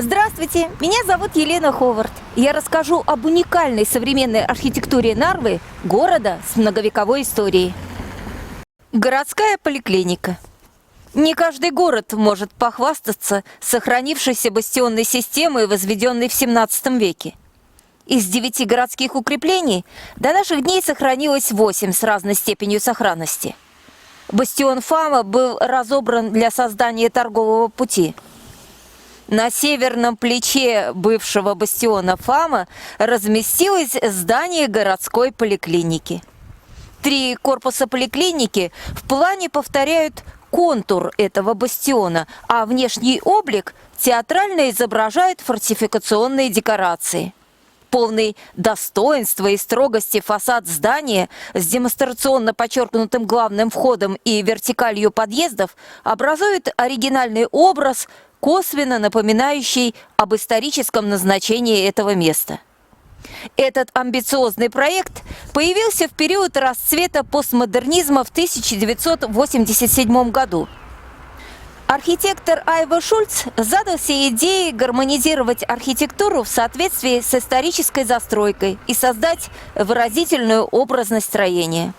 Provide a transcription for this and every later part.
Здравствуйте, меня зовут Елена Ховард. Я расскажу об уникальной современной архитектуре Нарвы, города с многовековой историей. Городская поликлиника. Не каждый город может похвастаться сохранившейся бастионной системой, возведенной в 17 веке. Из 9 городских укреплений до наших дней сохранилось 8 с разной степенью сохранности. Бастион Фама был разобран для создания торгового пути. На северном плече бывшего бастиона Фама разместилось здание городской поликлиники. 3 корпуса поликлиники в плане повторяют контур этого бастиона, а внешний облик театрально изображает фортификационные декорации. Полный достоинства и строгости фасад здания с демонстрационно подчеркнутым главным входом и вертикалью подъездов образует оригинальный образ, косвенно напоминающий об историческом назначении этого места. Этот амбициозный проект появился в период расцвета постмодернизма в 1987 году. Архитектор Айво Шульц задался идеей гармонизировать архитектуру в соответствии с исторической застройкой и создать выразительную образность строения.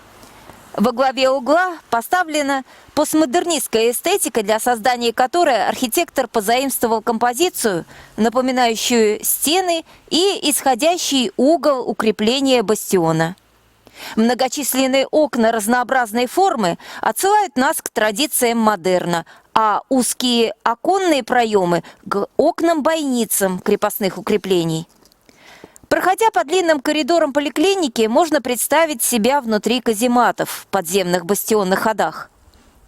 Во главе угла поставлена постмодернистская эстетика, для создания которой архитектор позаимствовал композицию, напоминающую стены и исходящий угол укрепления бастиона. Многочисленные окна разнообразной формы отсылают нас к традициям модерна, а узкие оконные проемы – к окнам-бойницам крепостных укреплений. Проходя по длинным коридорам поликлиники, можно представить себя внутри казематов в подземных бастионных ходах.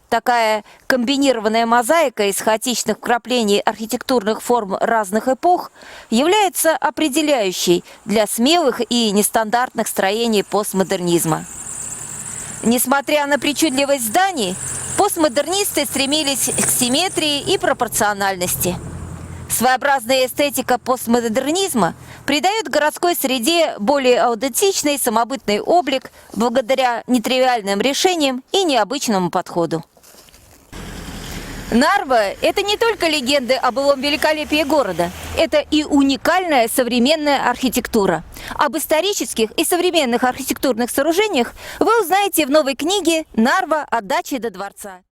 Такая комбинированная мозаика из хаотичных вкраплений архитектурных форм разных эпох является определяющей для смелых и нестандартных строений постмодернизма. Несмотря на причудливость зданий, постмодернисты стремились к симметрии и пропорциональности. Своеобразная эстетика постмодернизма придает городской среде более аутентичный, самобытный облик благодаря нетривиальным решениям и необычному подходу. Нарва – это не только легенды о былом великолепии города, это и уникальная современная архитектура. Об исторических и современных архитектурных сооружениях вы узнаете в новой книге «Нарва. От дачи до дворца».